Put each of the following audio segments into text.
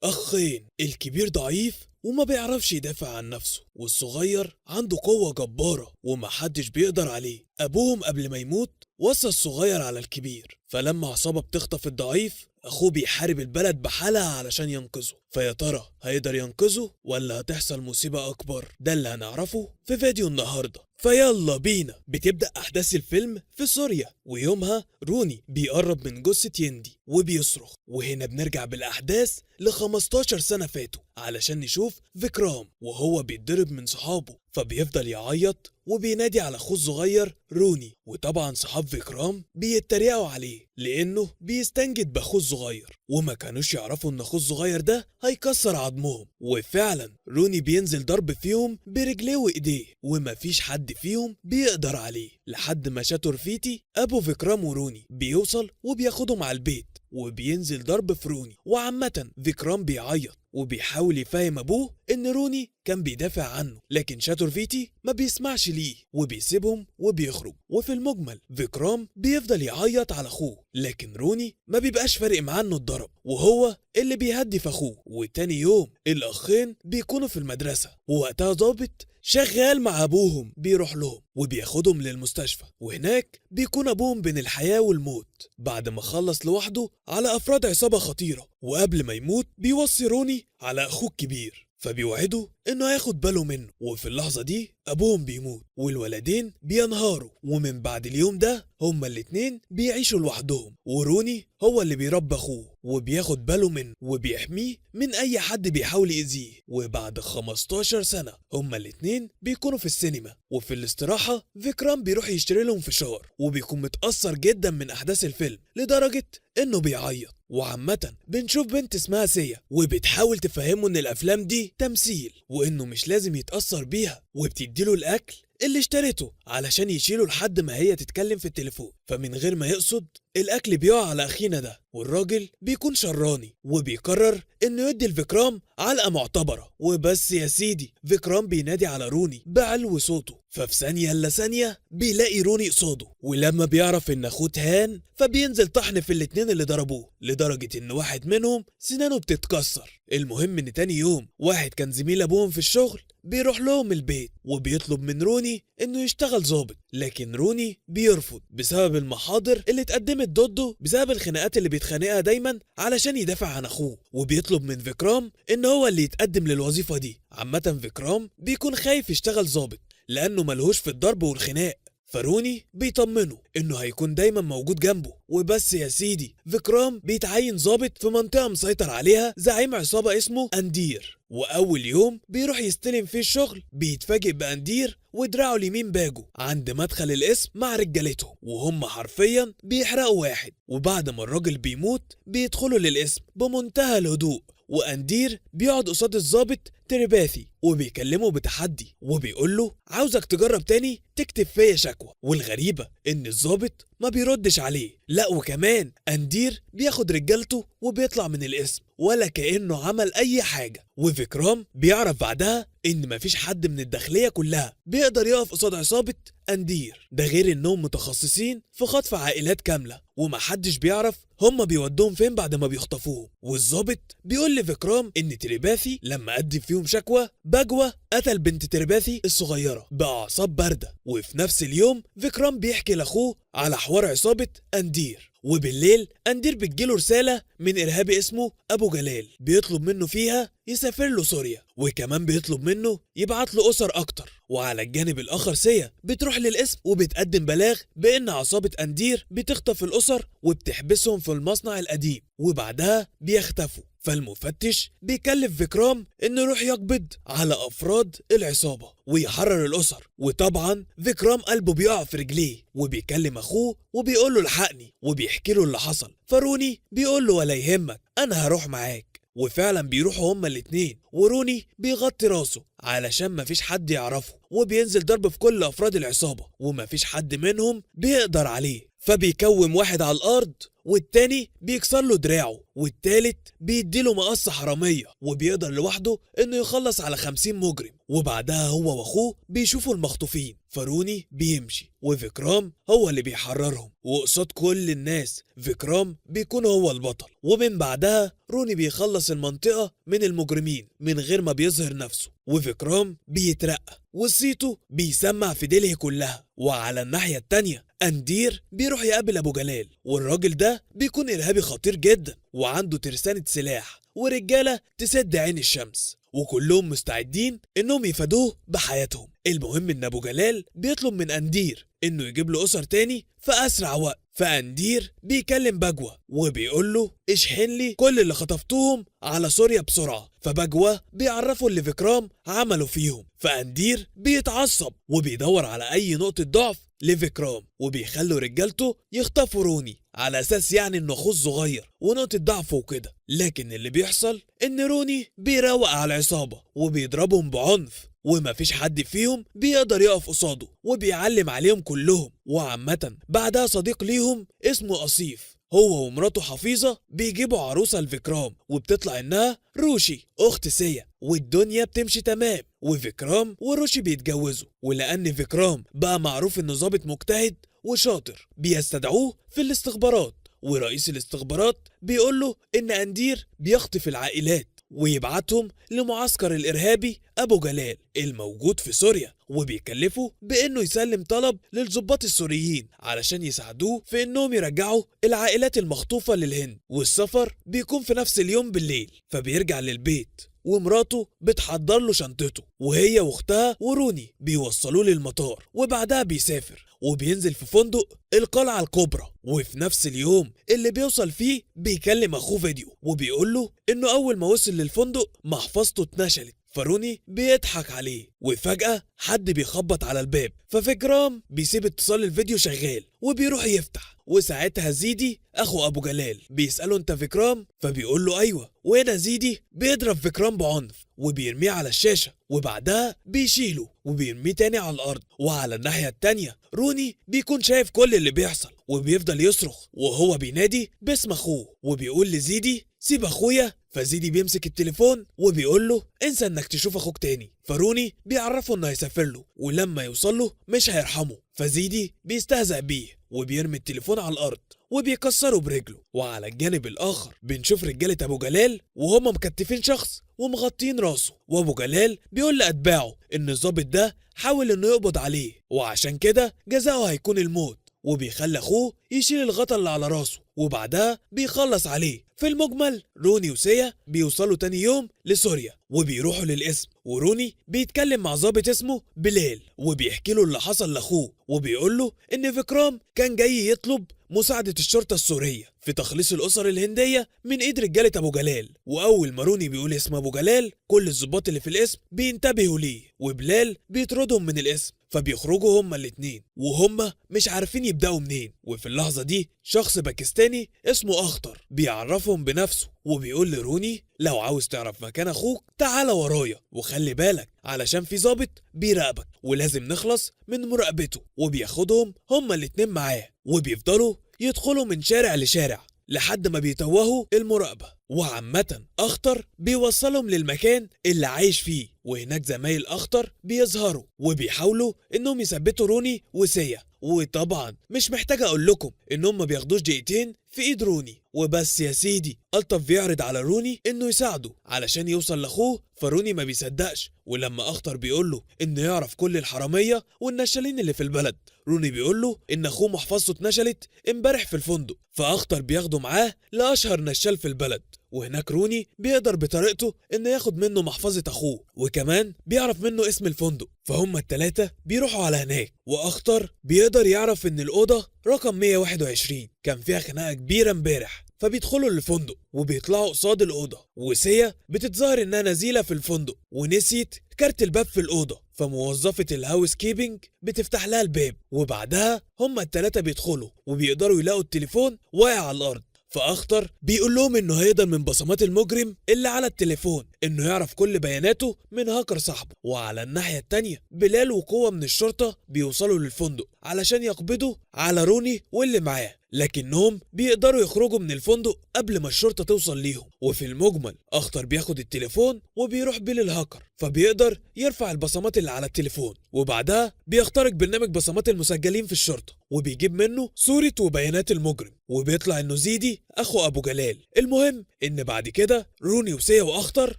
أخين، الكبير ضعيف وما بيعرفش يدافع عن نفسه، والصغير عنده قوة جبارة ومحدش بيقدر عليه. أبوهم قبل ما يموت وصى الصغير على الكبير، فلما عصابة بتخطف الضعيف أخوه بيحارب البلد بحالها علشان ينقذه. فيا ترى هيقدر ينقذه ولا هتحصل مصيبة أكبر؟ ده اللي هنعرفه في فيديو النهاردة. فيلا بينا. بتبدأ أحداث الفيلم في سوريا، ويومها روني بيقرب من جثة يندي وبيصرخ. وهنا بنرجع بالأحداث ل 15 سنة فاتوا علشان نشوف فيكرام وهو بيتضرب من صحابه، فبيفضل يعيط وبينادي على أخوه الصغير روني. وطبعا صحاب فيكرام بيتريقوا عليه لأنه بيستنجد بأخوه الصغير، وما كانوش يعرفوا إن أخوه الصغير ده هيكسر عظمهم. وفعلا روني بينزل ضرب فيهم برجليه وإيديه، ومفيش حد فيهم بيقدر عليه لحد ما شاتورفيتي أبو فيكرام وروني بيوصل وبياخدهم على البيت وبينزل ضرب في روني. وعامة فيكرام بيعيط وبيحاول يفهم أبوه إن روني كان بيدافع عنه، لكن شاتورفيتي ما بيسمعش ليه وبيسيبهم وبيخرج. وفي المجمل فيكرام بيفضل يعيط على أخوه، لكن روني ما بيبقاش فارق معاه إنه اتضرب، وهو اللي بيهدف أخوه. وتاني يوم الأخين بيكونوا في المدرسة، ووقتها ضابط شغال مع أبوهم بيروح لهم وبياخدهم للمستشفى، وهناك بيكون أبوهم بين الحياة والموت بعد ما خلص لوحده على أفراد عصابة خطيرة. وقبل ما يموت بيوصي روني على أخوه الكبير، فبيوعده إنه هياخد باله منه. وفي اللحظة دي أبوهم بيموت والولدين بينهاروا، ومن بعد اليوم ده هما الاتنين بيعيشوا لوحدهم، وروني هو اللي بيربي أخوه وبياخد باله منه وبيحميه من أي حد بيحاول يأذيه. وبعد 15 سنة هما الاتنين بيكونوا في السينما، وفي الاستراحة فيكرام بيروح يشتري لهم فشار، وبيكون متأثر جدا من أحداث الفيلم لدرجة إنه بيعيط. وعامة بنشوف بنت اسمها سيا وبتحاول تفهمه إن الأفلام دي تمثيل وإنه مش لازم يتأثر بيها، وبتديله الأكل اللي اشتريته علشان يشيله لحد ما هي تتكلم في التليفون. فمن غير ما يقصد الأكل بيقع على أخينا ده، والراجل بيكون شراني وبيقرر إنه يدي لفيكرام علقة معتبرة. وبس يا سيدي فيكرام بينادي على روني بعلو صوته، ففي ثانية إلا ثانية بيلاقي روني قصاده، ولما بيعرف إن أخوه تهان فبينزل طحن في الاتنين اللي ضربوه لدرجة إن واحد منهم سنانه بتتكسر. المهم إن تاني يوم واحد كان زميل أبوهم في الشغل بيروح لهم البيت وبيطلب من روني إنه يشتغل ظابط، لكن روني بيرفض بسبب المحاضر اللي اتقدمت ضده بسبب الخناقات اللي بيتخانقها دايما علشان يدافع عن أخوه. وبيطلب من فيكرام إن هو اللي يتقدم للوظيفة دي. عامة فيكرام بيكون خايف يشتغل ظابط لأنه ملهوش في الضرب والخناق، فروني بيطمنه انه هيكون دايما موجود جنبه. وبس يا سيدي فيكرام بيتعين ضابط في منطقة مسيطر عليها زعيم عصابة اسمه أندير، وأول يوم بيروح يستلم فيه الشغل بيتفاجئ بأندير ودراعه اليمين باجو عند مدخل القسم مع رجالتهم، وهم حرفيا بيحرقوا واحد. وبعد ما الراجل بيموت بيدخلوا للقسم بمنتهى الهدوء، وأندير بيقعد قصاد الضابط ترباثي وبيكلمه بتحدي وبيقول له عاوزك تجرب تاني تكتب فيا شكوى. والغريبة ان الضابط ما بيردش عليه، لا وكمان أندير بياخد رجالته وبيطلع من القسم ولا كأنه عمل اي حاجة. وفيكرام بيعرف بعدها ان مفيش حد من الداخلية كلها بيقدر يقف قصاد عصابة أندير، ده غير انهم متخصصين في خطف عائلات كاملة ومحدش بيعرف هما بيودوهم فين بعد ما بيخطفوهم. والظابط بيقول لفيكرام ان ترباثي لما قدم فيهم شكوى بجوة قتل بنت ترباثي الصغيرة بأعصاب باردة. وفي نفس اليوم فيكرام بيحكي لاخوه على حوار عصابة أندير، وبالليل أندير بتجيله رسالة من إرهابي اسمه أبو جلال بيطلب منه فيها يسافر له سوريا، وكمان بيطلب منه يبعت له أسر أكتر. وعلى الجانب الآخر سيا بتروح للقسم وبتقدم بلاغ بأن عصابة أندير بتخطف الأسر وبتحبسهم في المصنع القديم وبعدها بيختفوا. فالمفتش بيكلف فيكرام انه يروح يقبض على افراد العصابة ويحرر الاسر. وطبعا فيكرام قلبه بيقع في رجليه وبيكلم اخوه وبيقول له الحقني وبيحكي له اللي حصل. فروني بيقول له ولا يهمك انا هروح معاك، وفعلا بيروحوا هما الاتنين، وروني بيغطي راسه علشان مفيش حد يعرفه، وبينزل ضرب في كل افراد العصابة ومفيش حد منهم بيقدر عليه. فبيكوم واحد على الارض والتاني بيكسر له دراعه والتالت بيديله مقص حرامية، وبيقدر لوحده انه يخلص على 50 مجرم. وبعدها هو واخوه بيشوفوا المخطوفين فروني بيمشي وفيكرام هو اللي بيحررهم، وقصاد كل الناس فيكرام بيكون هو البطل. ومن بعدها روني بيخلص المنطقة من المجرمين من غير ما بيظهر نفسه، وفيكرام بيترقى وصيته بيسمع في دلهي كلها. وعلى الناحية التانية أندير بيروح يقابل أبو جلال، والراجل ده بيكون إرهابي خطير جدا وعنده ترسانة سلاح ورجالة تسد عين الشمس، وكلهم مستعدين إنهم يفادوه بحياتهم. المهم إن أبو جلال بيطلب من أندير إنه يجيب له أسر تاني في أسرع وقت. فأندير بيكلم بجوة وبيقول له اشحن لي كل اللي خطفتوهم على سوريا بسرعة. فبجوة بيعرفوا اللي فيكرام عملوا فيهم. فأندير بيتعصب وبيدور على أي نقطة ضعف لفيكرام، وبيخلوا رجالته يخطفوا روني على أساس يعني إنه أخوه الصغير ونقطة ضعفه وكده. لكن اللي بيحصل إن روني بيروق على العصابة وبيضربهم بعنف، ومفيش حد فيهم بيقدر يقف قصاده، وبيعلم عليهم كلهم. وعامة بعدها صديق ليهم اسمه أصيف هو ومراته حفيظة بيجيبوا عروسة لفيكرام، وبتطلع إنها روشي أخت سيا، والدنيا بتمشي تمام وفيكرام وروشي بيتجوزوا. ولأن فيكرام بقى معروف إنه ضابط مجتهد وشاطر بيستدعوه في الاستخبارات، ورئيس الاستخبارات بيقوله إن أندير بيخطف العائلات ويبعتهم لمعسكر الإرهابي أبو جلال الموجود في سوريا، وبيكلفه بإنه يسلم طلب للضباط السوريين علشان يساعدوه في إنهم يرجعوا العائلات المخطوفة للهند. والسفر بيكون في نفس اليوم بالليل، فبيرجع للبيت ومراته بتحضر له شنطته، وهي واختها وروني بيوصلوه للمطار، وبعدها بيسافر وبينزل في فندق القلعة الكبرى. وفي نفس اليوم اللي بيوصل فيه بيكلم اخوه فيديو وبيقول له انه اول ما وصل للفندق محفظته اتنشلت. فروني بيضحك عليه، وفجأة حد بيخبط على الباب، ففيكرام بيسيب اتصال الفيديو شغال وبيروح يفتح. وساعتها زيدي اخو ابو جلال بيسأله انت فيكرام؟ فبيقول له ايوه. وهنا زيدي بيضرب فيكرام بعنف وبيرميه على الشاشة، وبعدها بيشيله وبيرميه تاني على الارض. وعلى الناحية التانية روني بيكون شايف كل اللي بيحصل وبيفضل يصرخ وهو بينادي باسم اخوه، وبيقول لزيدي سيب اخويا. فزيدي بيمسك التليفون وبيقول له انسى انك تشوف اخوك تاني. فروني بيعرفه انه هيسافر له، ولما يوصل له مش هيرحمه. فزيدي بيستهزأ بيه وبيرمي التليفون على الارض وبيكسره برجله. وعلى الجانب الاخر بنشوف رجالة ابو جلال وهم مكتفين شخص ومغطين راسه، وابو جلال بيقول لاتباعه ان الضابط ده حاول انه يقبض عليه وعشان كده جزاؤه هيكون الموت، وبيخلي اخوه يشيل الغطا اللي على راسه وبعدها بيخلص عليه. في المجمل روني وسيا بيوصلوا تاني يوم لسوريا وبيروحوا للقسم، وروني بيتكلم مع ضابط اسمه بلال وبيحكي له اللي حصل لاخوه، وبيقول له ان فيكرام كان جاي يطلب مساعدة الشرطة السورية في تخليص الأسر الهندية من إيد رجالة أبو جلال. وأول ما روني بيقول اسم أبو جلال كل الضباط اللي في القسم بينتبهوا ليه، وبلال بيطردهم من القسم. فبيخرجوا هما الاتنين وهما مش عارفين يبدأوا منين. وفي اللحظة دي شخص باكستاني اسمه أخطر بيعرفهم بنفسه وبيقول لروني لو عاوز تعرف مكان أخوك تعال ورايا، وخلي بالك علشان في ضابط بيراقبك ولازم نخلص من مراقبته. وبياخدهم هما الاتنين معاه وبيفضلوا يدخلوا من شارع لشارع لحد ما بيتوهوا المراقبة. وعامة أخطر بيوصلهم للمكان اللي عايش فيه، وهناك زمايل أخطر بيظهروا وبيحاولوا إنهم يثبتوا روني وسيا. وطبعا مش محتاج أقول لكم إنهم ما بياخدوش دقيقتين في إيد روني وبس. يا سيدي ألطف بيعرض على روني إنه يساعده علشان يوصل لأخوه، فروني ما بيصدقش. ولما أخطر بيقول له إنه يعرف كل الحرامية والنشالين اللي في البلد، روني بيقول له إن أخوه محفظته اتنشلت امبارح في الفندق، فأخطر بياخده معاه لأشهر نشال في البلد. وهناك روني بيقدر بطريقته إنه ياخد منه محفظة أخوه، وكمان بيعرف منه اسم الفندق. فهم التلاتة بيروحوا على هناك، وأخطر بيقدر يعرف إن الأوضة رقم 121 كان فيها خناقة كبيرة امبارح. فبيدخلوا الفندق وبيطلعوا قصاد الأوضة، وسيا بتتظاهر إنها نزيلة في الفندق ونسيت كارت الباب في الأوضة، فموظفة الهاوس كيبنج بتفتح لها الباب. وبعدها هما التلاتة بيدخلوا وبيقدروا يلاقوا التليفون واقع على الأرض. فأخطر بيقول لهم إنه هيقدر من بصمات المجرم اللي على التليفون انه يعرف كل بياناته من هاكر صاحبه. وعلى الناحية التانية بلال وقوة من الشرطة بيوصلوا للفندق علشان يقبضوا على روني واللي معاه، لكنهم بيقدروا يخرجوا من الفندق قبل ما الشرطة توصل ليهم. وفي المجمل أخطر بياخد التليفون وبيروح بيه للهاكر، فبيقدر يرفع البصمات اللي على التليفون، وبعدها بيخترق برنامج بصمات المسجلين في الشرطة وبيجيب منه صورة وبيانات المجرم، وبيطلع انه زيدي اخو ابو جلال. المهم ان بعد كده روني وسيا واخطر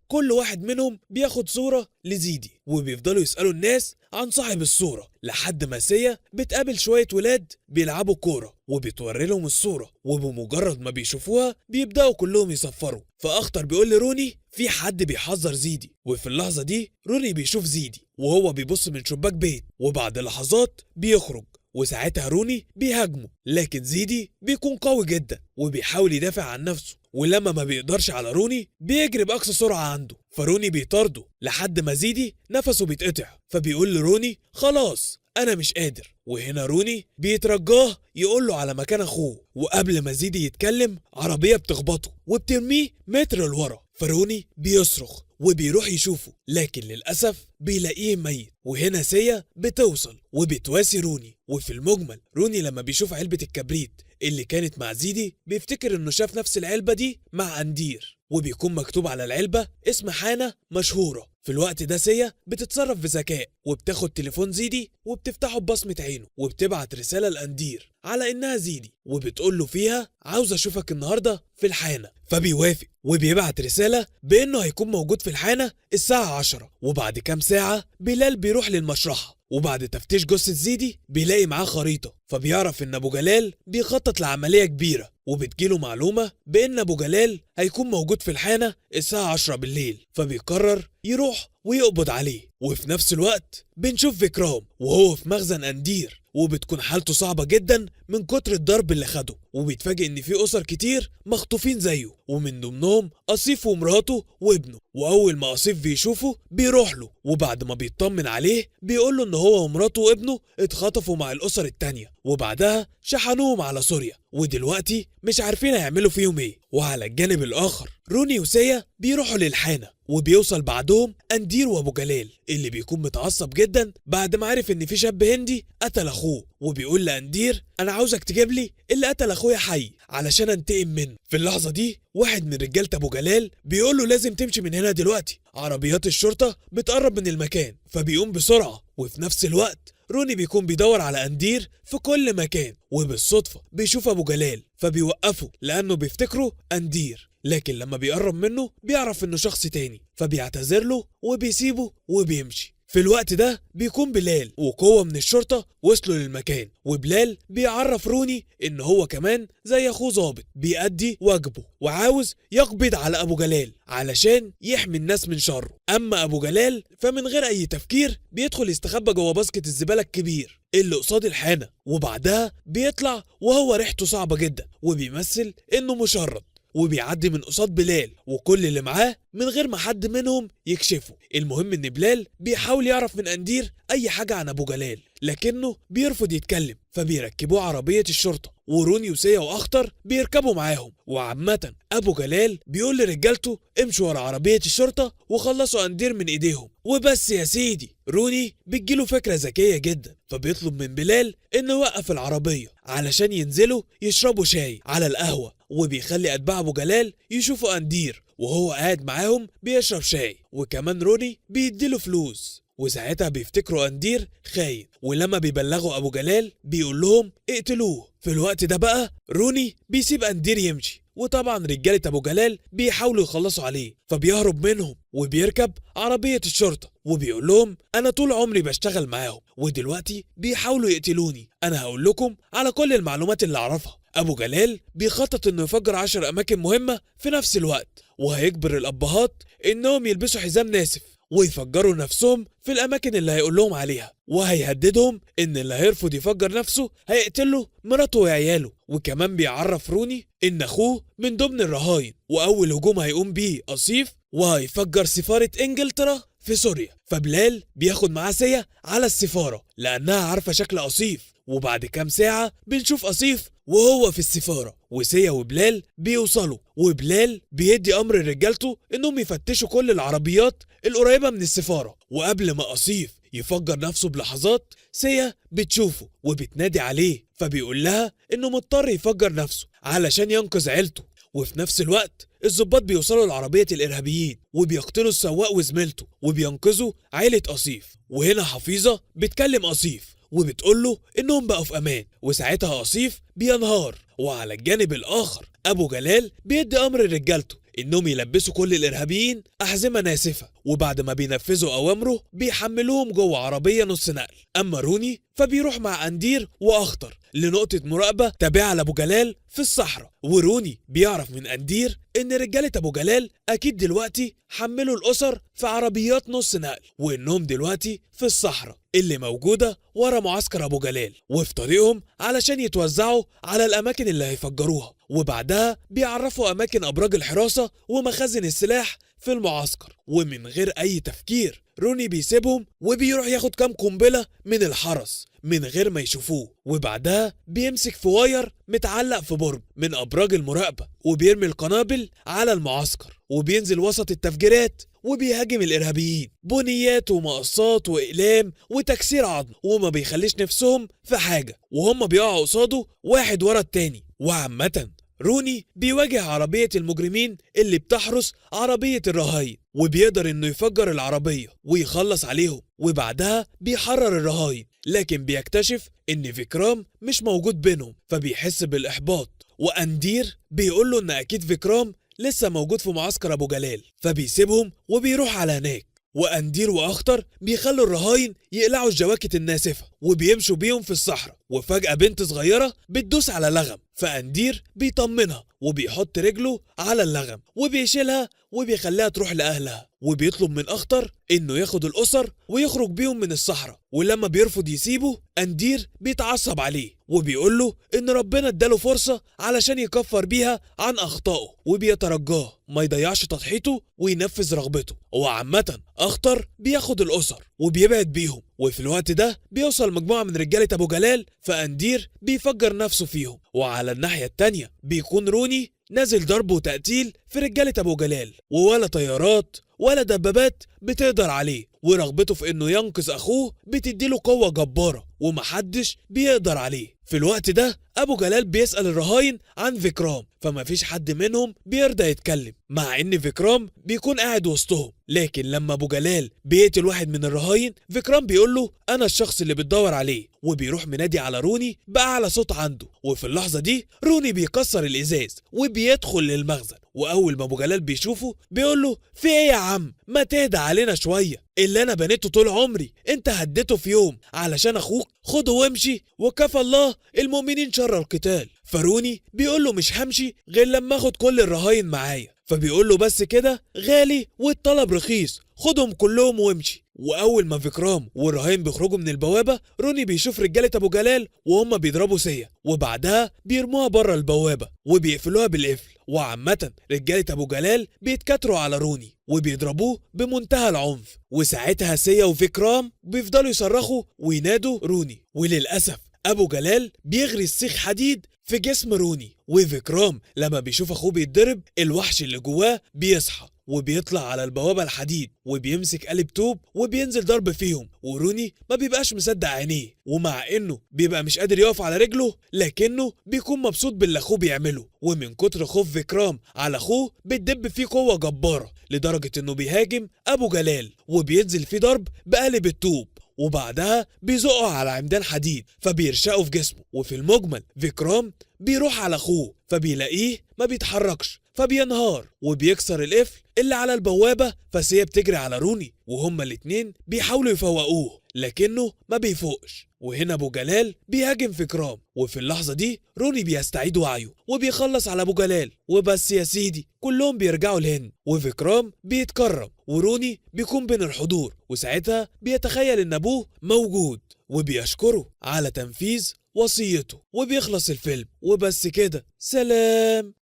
كل واحد منهم بياخد صورة لزيدي، وبيفضلوا يسألوا الناس عن صاحب الصورة لحد ما سيا بتقابل شوية ولاد بيلعبوا كورة وبتوري لهم الصورة، وبمجرد ما بيشوفوها بيبدأوا كلهم يصفروا. فأخطر بيقول لروني في حد بيحذر زيدي، وفي اللحظة دي روني بيشوف زيدي وهو بيبص من شباك بيت، وبعد لحظات بيخرج، وساعتها روني بيهاجمه، لكن زيدي بيكون قوي جدا وبيحاول يدافع عن نفسه، ولما ما بيقدرش على روني بيجري بأقصى سرعة عنده، فروني بيطارده لحد ما زيدي نفسه بيتقطع، فبيقول لروني خلاص أنا مش قادر. وهنا روني بيترجاه يقول له على مكان أخوه، وقبل ما زيدي يتكلم عربية بتخبطه وبترميه متر لورا، فروني بيصرخ وبيروح يشوفه، لكن للأسف بيلاقيه ميت. وهنا سيا بتوصل وبتواسي روني. وفي المجمل روني لما بيشوف علبة الكبريت اللي كانت مع زيدي بيفتكر انه شاف نفس العلبة دي مع أندير، وبيكون مكتوب على العلبة اسم حانة مشهورة. في الوقت ده سيا بتتصرف بذكاء وبتاخد تليفون زيدي وبتفتحه ببصمة عينه، وبتبعت رسالة لأندير على انها زيدي، وبتقول له فيها عاوز اشوفك النهاردة في الحانة، فبيوافق وبيبعت رسالة بانه هيكون موجود في الحانة الساعة 10. وبعد كام ساعة بلال بيروح للمشرحة، وبعد تفتيش جثة زيدي بيلاقي معاه خريطة، فبيعرف ان ابو جلال بيخطط لعملية كبيرة، وبتجيله معلومة بان ابو جلال هيكون موجود في الحانة الساعة 10 بالليل، فبيقرر يروح ويقبض عليه. وفي نفس الوقت بنشوف فيكرام وهو في مخزن أندير، وبتكون حالته صعبة جدا من كتر الضرب اللي خده، وبيتفاجئ ان في اسر كتير مخطوفين زيه، ومن ضمنهم أصيف ومراته وابنه. واول ما أصيف بيشوفه بيروح له، وبعد ما بيطمن عليه بيقول له ان هو ومراته وابنه اتخطفوا مع الاسر التانية، وبعدها شحنوهم على سوريا، ودلوقتي مش عارفين هيعملوا فيهم ايه. وعلى الجانب الاخر روني وسيا بيروحوا للحانة، وبيوصل بعدهم أندير وابو جلال اللي بيكون متعصب جدا بعد ما عرف ان في شاب هندي قتل اخوه، وبيقول لأندير انا عاوزك تجيب لي اللي قتل اخويا حي علشان انتقم منه. في اللحظة دي واحد من رجالة ابو جلال بيقول له لازم تمشي من هنا دلوقتي، عربيات الشرطة بتقرب من المكان، فبيقوم بسرعة. وفي نفس الوقت روني بيكون بيدور على أندير في كل مكان، وبالصدفة بيشوف ابو جلال فبيوقفه لانه بيفتكره أندير، لكن لما بيقرب منه بيعرف انه شخص تاني، فبيعتذر له وبيسيبه وبيمشي. في الوقت ده بيكون بلال وقوة من الشرطة وصلوا للمكان، وبلال بيعرف روني ان هو كمان زي اخوه ظابط بيأدي واجبه، وعاوز يقبض على ابو جلال علشان يحمي الناس من شره. اما ابو جلال فمن غير اي تفكير بيدخل يستخبى جوه باسكت الزبالة الكبير اللي قصاد الحانة، وبعدها بيطلع وهو ريحته صعبة جدا وبيمثل انه مشرد، وبيعدي من قصاد بلال وكل اللي معاه من غير ما حد منهم يكشفه. المهم ان بلال بيحاول يعرف من أندير اي حاجة عن ابو جلال، لكنه بيرفض يتكلم، فبيركبوه عربية الشرطة، وروني وسيا واخطر بيركبوا معاهم. وعامة ابو جلال بيقول لرجالته امشوا ورا عربية الشرطة وخلصوا أندير من ايديهم وبس. يا سيدي روني بتجيله فكرة ذكية جدا، فبيطلب من بلال انه يوقف العربية علشان ينزلوا يشربوا شاي على القهوة، وبيخلي اتباع ابو جلال يشوفوا أندير وهو قاعد معاهم بيشرب شاي، وكمان روني بيديله فلوس، وساعتها بيفتكروا أندير خاين، ولما بيبلغوا ابو جلال بيقول لهم اقتلوه. في الوقت ده بقى روني بيسيب أندير يمشي، وطبعا رجالة ابو جلال بيحاولوا يخلصوا عليه، فبيهرب منهم وبيركب عربية الشرطة وبيقول لهم انا طول عمري بشتغل معاهم ودلوقتي بيحاولوا يقتلوني، انا هقول لكم على كل المعلومات اللي اعرفها. ابو جلال بيخطط انه يفجر 10 اماكن مهمة في نفس الوقت، وهيجبر الابهات انهم يلبسوا حزام ناسف ويفجروا نفسهم في الاماكن اللي هيقول لهم عليها، وهيهددهم ان اللي هيرفض يفجر نفسه هيقتله مراته وعياله. وكمان بيعرف روني ان اخوه من ضمن الرهاين، واول هجوم هيقوم بيه أصيف وهيفجر سفارة انجلترا في سوريا. فبلال بياخد معاه سيا على السفارة لانها عارفة شكل أصيف، وبعد كام ساعة بنشوف أصيف وهو في السفارة، وسيا وبلال بيوصلوا، وبلال بيدي أمر لرجالته إنهم يفتشوا كل العربيات القريبة من السفارة. وقبل ما أصيف يفجر نفسه بلحظات، سيا بتشوفه وبتنادي عليه، فبيقول لها إنه مضطر يفجر نفسه علشان ينقذ عيلته. وفي نفس الوقت الضباط بيوصلوا لعربية الإرهابيين وبيقتلوا السواق وزميلته وبينقذوا عيلة أصيف. وهنا حفيظة بتكلم أصيف وبتقوله إنهم بقوا في أمان، وساعتها أصيف بينهار. وعلى الجانب الآخر أبو جلال بيدي أمر لرجالته إنهم يلبسوا كل الإرهابيين أحزمة ناسفة، وبعد ما بينفذوا أوامره بيحملوهم جوه عربية نص نقل. أما روني فبيروح مع أندير وأخطر لنقطة مراقبة تابعة لأبو جلال في الصحراء. وروني بيعرف من أندير إن رجالة أبو جلال أكيد دلوقتي حملوا الأسر في عربيات نص نقل، وإنهم دلوقتي في الصحراء اللي موجودة ورا معسكر أبو جلال، وفي طريقهم علشان يتوزعوا على الأماكن اللي هيفجروها. وبعدها بيعرفوا أماكن أبراج الحراسة ومخازن السلاح في المعسكر. ومن غير أي تفكير روني بيسيبهم وبيروح ياخد كام قنبلة من الحرس من غير ما يشوفوه، وبعدها بيمسك في واير متعلق في برج من أبراج المراقبة وبيرمي القنابل على المعسكر، وبينزل وسط التفجيرات وبيهاجم الإرهابيين بنيات ومقصات وإقلام وتكسير عظم، وما بيخليش نفسهم في حاجة وهم بيقعوا قصاده واحد ورا التاني. وعامة روني بيواجه عربية المجرمين اللي بتحرس عربية الرهاين، وبيقدر انه يفجر العربية ويخلص عليهم، وبعدها بيحرر الرهاين. لكن بيكتشف ان فيكرام مش موجود بينهم، فبيحس بالإحباط. وأندير بيقوله ان اكيد فيكرام لسه موجود في معسكر ابو جلال، فبيسيبهم وبيروح على هناك. وأندير وأخطر بيخلوا الرهاين يقلعوا الجواكت الناسفة وبيمشوا بيهم في الصحراء، وفجأة بنت صغيرة بتدوس على لغم، فأندير بيطمنها وبيحط رجله على اللغم وبيشيلها وبيخليها تروح لأهلها. وبيطلب من أخطر إنه ياخد الأسر ويخرج بيهم من الصحراء، ولما بيرفض يسيبه أندير بيتعصب عليه وبيقوله إن ربنا اداله فرصة علشان يكفر بيها عن أخطائه، وبيترجاه ما يضيعش تضحيته وينفذ رغبته. وعامة أخطر بياخد الأسر وبيبعد بيهم، وفي الوقت ده بيوصل مجموعة من رجالة أبو جلال، فأندير بيفجر نفسه فيهم. وعلى الناحية التانية بيكون روني نازل ضرب وتقتيل في رجالة أبو جلال، ولا طيارات ولا دبابات بتقدر عليه، ورغبته في إنه ينقذ أخوه بتديله قوة جبارة ومحدش بيقدر عليه. في الوقت ده أبو جلال بيسأل الرهاين عن فيكرام، فما فيش حد منهم بيرضى يتكلم، مع إن فيكرام بيكون قاعد وسطهم. لكن لما أبو جلال بيقتل واحد من الرهاين، فيكرام بيقوله أنا الشخص اللي بتدور عليه، وبيروح منادي على روني بأعلى صوت عنده. وفي اللحظة دي روني بيكسر الإزاز وبيدخل للمخزن، وأول ما أبو جلال بيشوفه بيقوله في إيه يا عم، ما تهدى علينا شوية، اللي أنا بنيته طول عمري أنت هديته في يوم علشان أخوك، خده وامشي وكفى الله المؤمنين شر القتال. فروني بيقوله مش همشي غير لما اخد كل الرهاين معايا، فبيقوله بس كده غالي والطلب رخيص، خدهم كلهم وامشي. واول ما فيكرام والرهاين بيخرجوا من البوابه، روني بيشوف رجاله ابو جلال وهم بيضربوا سيا، وبعدها بيرموها بره البوابه وبيقفلوها بالقفل. وعامه رجاله ابو جلال بيتكتروا على روني وبيضربوه بمنتهى العنف، وساعتها سيا وفيكرام بيفضلوا يصرخوا وينادوا روني. وللاسف ابو جلال بيغري السيخ حديد في جسم روني، وفيكرام لما بيشوف اخوه بيتضرب، الوحش اللي جواه بيصحى وبيطلع على البوابة الحديد وبيمسك قالب طوب وبينزل ضرب فيهم. وروني ما بيبقاش مصدق عينيه، ومع انه بيبقى مش قادر يقف على رجله لكنه بيكون مبسوط باللي اخوه بيعمله. ومن كتر خوف فيكرام على اخوه بتدب فيه قوة جبارة لدرجة انه بيهاجم ابو جلال وبينزل فيه ضرب بقالب الطوب، وبعدها بيزقه على عمدان حديد فبيرشقه في جسمه. وفي المجمل فيكرام بيروح على اخوه فبيلاقيه ما بيتحركش فبينهار وبيكسر القفل اللي على البوابة، فسيا بتجري على روني وهما الاتنين بيحاولوا يفوقوه لكنه ما بيفوقش. وهنا ابو جلال بيهاجم فيكرام، وفي اللحظة دي روني بيستعيد وعيه وبيخلص على ابو جلال. وبس يا سيدي كلهم بيرجعوا الهند وفيكرام بيتكرم، وروني بيكون بين الحضور، وساعتها بيتخيل ان ابوه موجود وبيشكره على تنفيذ وصيته. وبيخلص الفيلم وبس كده، سلام.